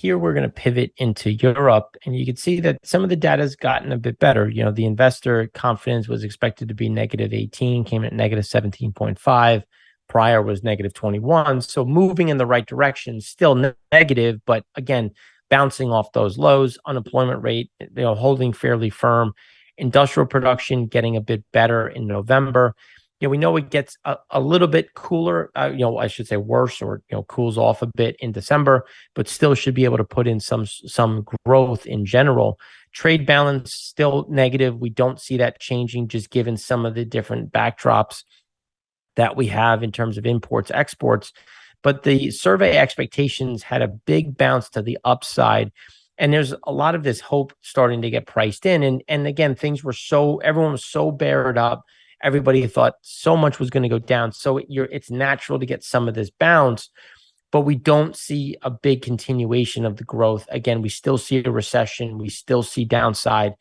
here we're going to pivot into Europe, and you can see that some of the data has gotten a bit better. The investor confidence was expected to be negative 18, came at negative 17.5. Prior was negative 21. So moving in the right direction, still negative, but again, bouncing off those lows. Unemployment rate, holding fairly firm. Industrial production getting a bit better in November. We know it gets a little bit cooler, I should say worse, or, cools off a bit in December, but still should be able to put in some growth in general. Trade balance still negative. We don't see that changing, just given some of the different backdrops that we have in terms of imports, exports. But the survey expectations had a big bounce to the upside. And there's a lot of this hope starting to get priced in. And again, everyone was so bared up. Everybody thought so much was going to go down. So it's natural to get some of this bounce, but we don't see a big continuation of the growth. Again, we still see a recession. We still see downside.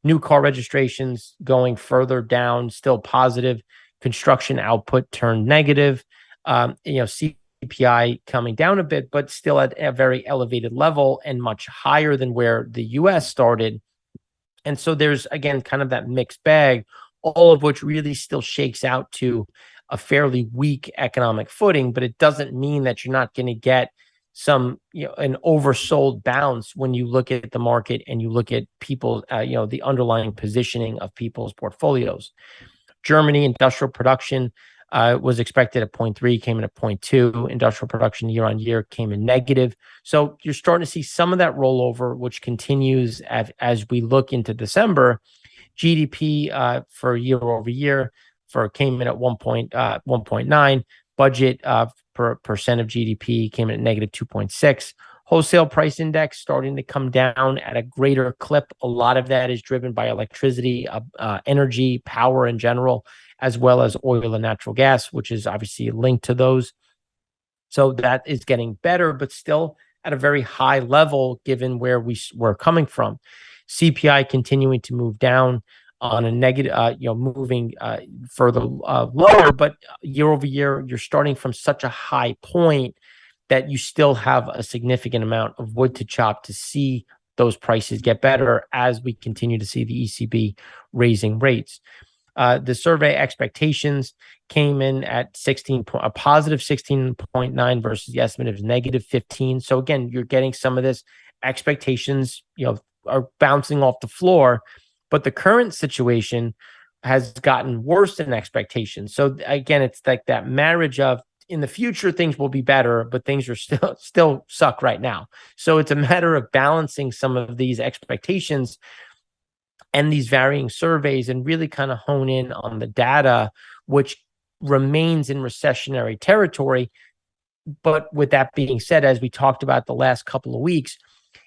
New car registrations going further down, still positive. Construction output turned negative. CPI coming down a bit, but still at a very elevated level and much higher than where the US started. And so there's, again, kind of that mixed bag, all of which really still shakes out to a fairly weak economic footing, but it doesn't mean that you're not going to get an oversold bounce when you look at the market and you look at people, the underlying positioning of people's portfolios. Germany industrial production was expected at 0.3, came in at 0.2. Industrial production year on year came in negative. So you're starting to see some of that rollover, which continues as we look into December. GDP for year over year came in at 1.9. Budget per percent of GDP came in at negative 2.6. Wholesale price index starting to come down at a greater clip. A lot of that is driven by electricity, energy, power in general, as well as oil and natural gas, which is obviously linked to those. So that is getting better, but still at a very high level given where we're coming from. CPI continuing to move down on a negative, moving further lower, but year over year, you're starting from such a high point that you still have a significant amount of wood to chop to see those prices get better as we continue to see the ECB raising rates. The survey expectations came in at a positive 16.9 versus the estimate of negative 15. So again, you're getting some of this expectations, are bouncing off the floor, but the current situation has gotten worse than expectations. So again, it's like that marriage of in the future, things will be better, but things are still suck right now. So it's a matter of balancing some of these expectations and these varying surveys and really kind of hone in on the data, which remains in recessionary territory. But with that being said, as we talked about the last couple of weeks,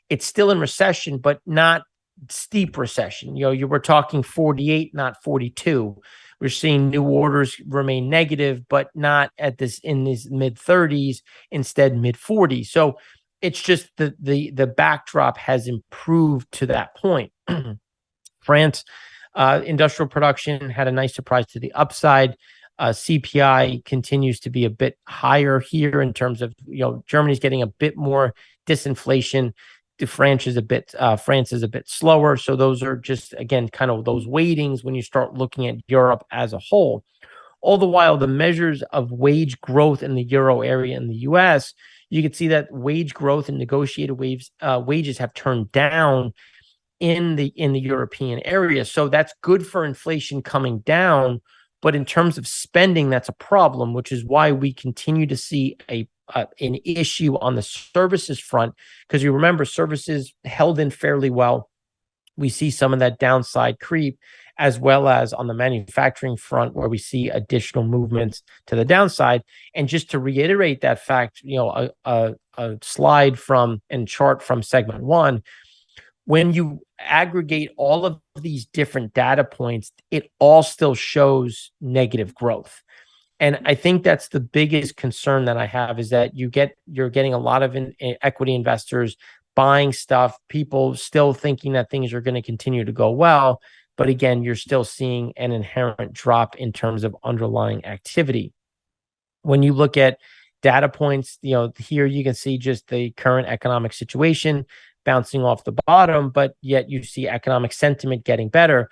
it's still in recession, but not steep recession. You were talking 48, not 42. We're seeing new orders remain negative, but not in these mid 30s, instead mid 40s. So it's just the backdrop has improved to that point. France industrial production had a nice surprise to the upside. CPI continues to be a bit higher here in terms of, Germany's getting a bit more disinflation. France is a bit slower. So those are just, again, kind of those weightings when you start looking at Europe as a whole. All the while, the measures of wage growth in the Euro area and the US, you can see that wage growth and negotiated wages have turned down in the European area. So that's good for inflation coming down. But in terms of spending, that's a problem, which is why we continue to see an issue on the services front, because you remember services held in fairly well. We see some of that downside creep, as well as on the manufacturing front, where we see additional movements to the downside. And just to reiterate that fact, a slide and chart from segment one, when you aggregate all of these different data points, it all still shows negative growth. And I think that's the biggest concern that I have, is that you're getting a lot of equity investors buying stuff, people still thinking that things are going to continue to go well. But again, you're still seeing an inherent drop in terms of underlying activity. When you look at data points. Here you can see just the current economic situation bouncing off the bottom, but yet you see economic sentiment getting better.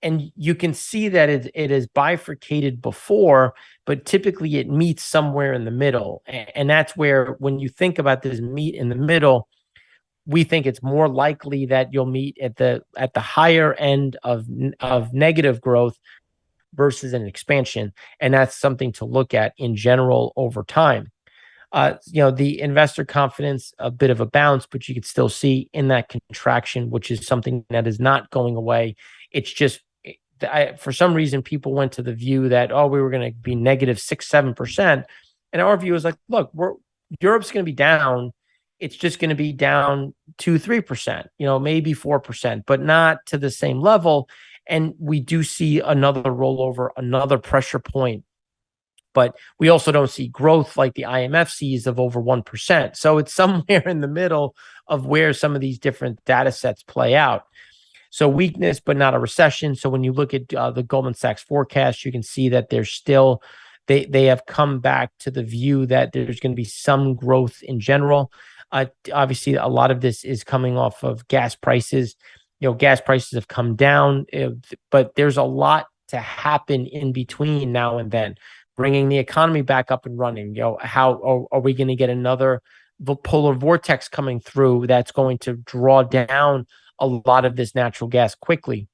And you can see that it is bifurcated before, but typically it meets somewhere in the middle. And that's where, when you think about this meet in the middle, we think it's more likely that you'll meet at the higher end of negative growth versus an expansion. And that's something to look at in general over time. The investor confidence, a bit of a bounce, but you could still see in that contraction, which is something that is not going away. It's just, for some reason, people went to the view that, we were going to be negative 6-7%. And our view is like, look, Europe's going to be down. It's just going to be down 2-3%, maybe 4%, but not to the same level. And we do see another rollover, another pressure point. But we also don't see growth like the IMF sees of over 1%. So it's somewhere in the middle of where some of these different data sets play out. So weakness, but not a recession. So when you look at the Goldman Sachs forecast, you can see that there's still, they have come back to the view that there's going to be some growth in general. Obviously, a lot of this is coming off of gas prices. Gas prices have come down, but there's a lot to happen in between now and then. Bringing the economy back up and running. How are we going to get another polar vortex coming through that's going to draw down a lot of this natural gas quickly?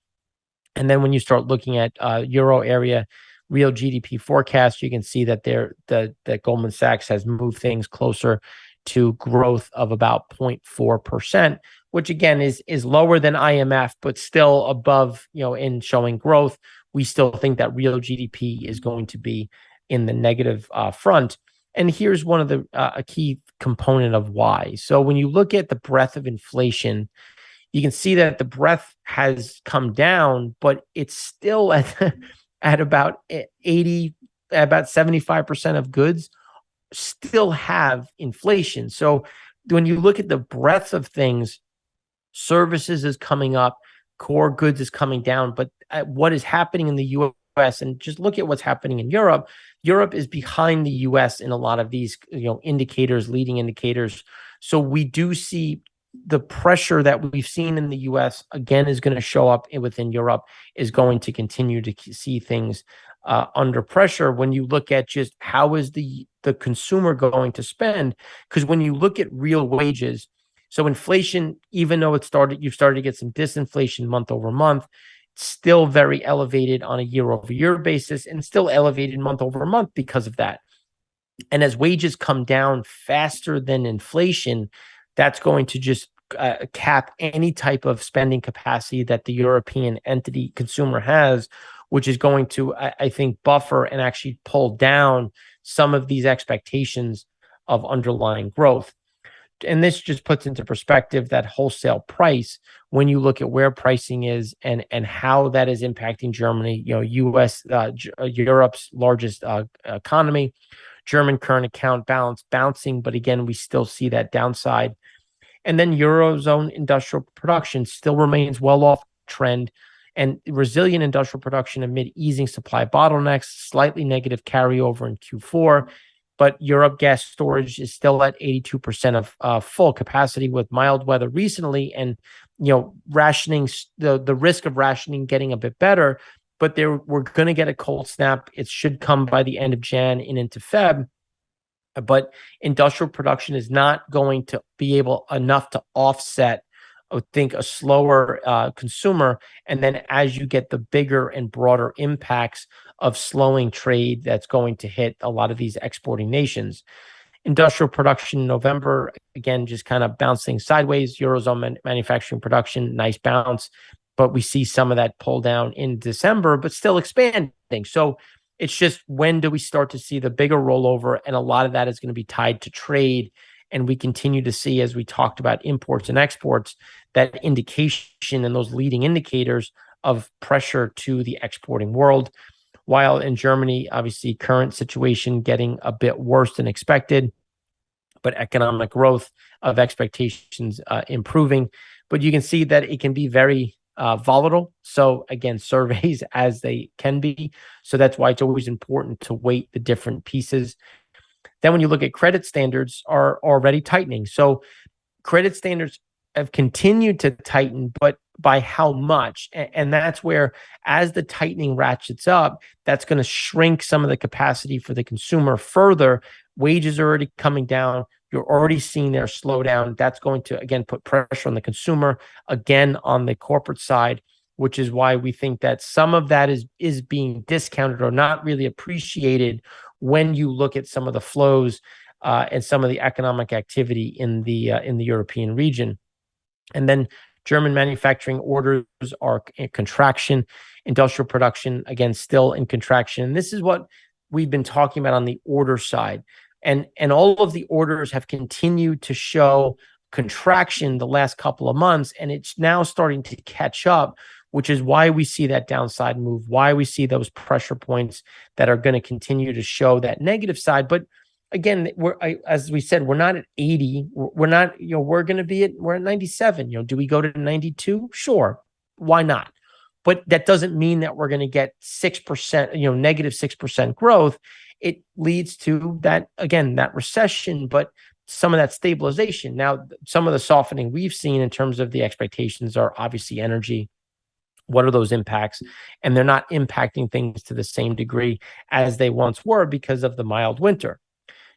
And then when you start looking at Euro area real GDP forecast, you can see that that Goldman Sachs has moved things closer to growth of about 0.4%, which again is lower than IMF, but still above, in showing growth. We still think that real GDP is going to be in the negative front. And here's one of the a key component of why. So when you look at the breadth of inflation, you can see that the breadth has come down, but it's still at about 75% of goods still have inflation. So when you look at the breadth of things, services is coming up, core goods is coming down, but what is happening in the US, and just look at what's happening in Europe. Europe is behind the US in a lot of these, indicators, leading indicators. So we do see the pressure that we've seen in the US again is going to show up within Europe, is going to continue to see things under pressure. When you look at just how is the consumer going to spend, because when you look at real wages, so inflation, even though you've started to get some disinflation month over month, still very elevated on a year-over-year basis, and still elevated month over month because of that. And as wages come down faster than inflation, that's going to just cap any type of spending capacity that the European entity consumer has, which is going to, I think, buffer and actually pull down some of these expectations of underlying growth. And this just puts into perspective that wholesale price, when you look at where pricing is and how that is impacting Germany, US, Europe's largest economy, German current account balance bouncing, but again, we still see that downside. And then Eurozone industrial production still remains well off trend, and resilient industrial production amid easing supply bottlenecks, slightly negative carryover in Q4. But Europe gas storage is still at 82% of full capacity with mild weather recently, and rationing, the risk of rationing getting a bit better. But we're going to get a cold snap. It should come by the end of Jan and into Feb. But industrial production is not going to be enough to offset, I would think, a slower consumer. And then as you get the bigger and broader impacts of slowing trade, that's going to hit a lot of these exporting nations. Industrial production in November, again, just kind of bouncing sideways. Eurozone manufacturing production, nice bounce. But we see some of that pull down in December, but still expanding. So it's just, when do we start to see the bigger rollover? And a lot of that is going to be tied to trade. And we continue to see, as we talked about imports and exports, that indication and those leading indicators of pressure to the exporting world. While in Germany, obviously, current situation getting a bit worse than expected, but economic growth of expectations improving. But you can see that it can be very volatile. So again, surveys as they can be. So that's why it's always important to weight the different pieces. Then when you look at credit standards are already tightening. So credit standards have continued to tighten, but by how much? And that's where, as the tightening ratchets up, that's going to shrink some of the capacity for the consumer further. Wages are already coming down. You're already seeing their slowdown. That's going to, again, put pressure on the consumer, again, on the corporate side, which is why we think that some of that is being discounted or not really appreciated when you look at some of the flows and some of the economic activity in the European region. And then German manufacturing orders are in contraction. Industrial production, again, still in contraction. And this is what we've been talking about on the order side. And all of the orders have continued to show contraction the last couple of months, and it's now starting to catch up, which is why we see that downside move, why we see those pressure points that are going to continue to show that negative side. But again, as we said, we're not at 80. We're not, we're at 97. Do we go to 92? Sure. Why not? But that doesn't mean that we're going to get 6%, negative 6% growth. It leads to that, again, that recession, but some of that stabilization. Now, some of the softening we've seen in terms of the expectations are obviously energy. What are those impacts? And they're not impacting things to the same degree as they once were because of the mild winter.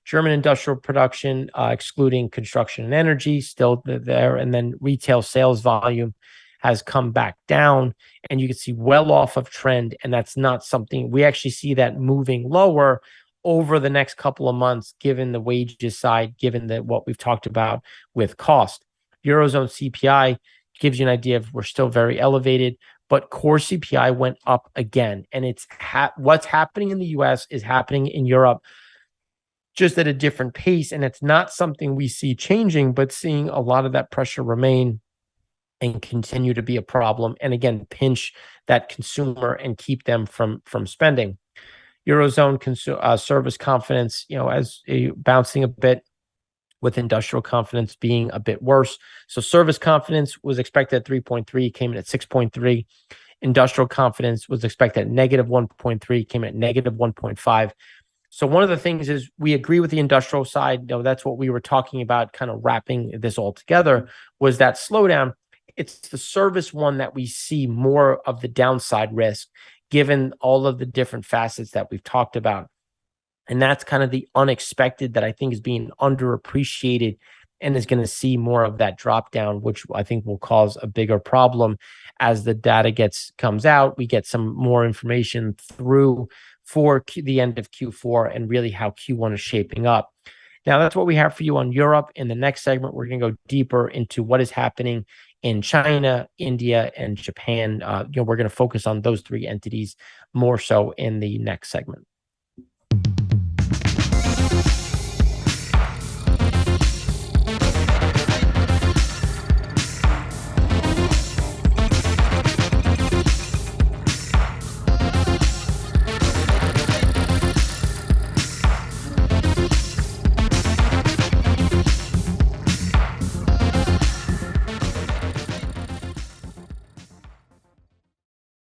German industrial production, excluding construction and energy, still there. And then retail sales volume has come back down, and you can see well off of trend. And that's not something we actually see that moving lower over the next couple of months, given the wages side, given that what we've talked about with cost. Eurozone CPI gives you an idea of we're still very elevated, but core CPI went up again. And it's what's happening in the US is happening in Europe, just at a different pace. And it's not something we see changing, but seeing a lot of that pressure remain and continue to be a problem. And again, pinch that consumer and keep them from spending. Eurozone service confidence, as bouncing a bit, with industrial confidence being a bit worse. So service confidence was expected at 3.3, came in at 6.3. Industrial confidence was expected at negative 1.3, came in at negative 1.5. So one of the things is we agree with the industrial side. That's what we were talking about, kind of wrapping this all together, was that slowdown. It's the service one that we see more of the downside risk, given all of the different facets that we've talked about. And that's kind of the unexpected that I think is being underappreciated and is going to see more of that drop down, which I think will cause a bigger problem as the data comes out. We get some more information through for the end of Q4 and really how Q1 is shaping up. Now, that's what we have for you on Europe. In the next segment, we're going to go deeper into what is happening in China, India, and Japan. We're going to focus on those three entities more so in the next segment.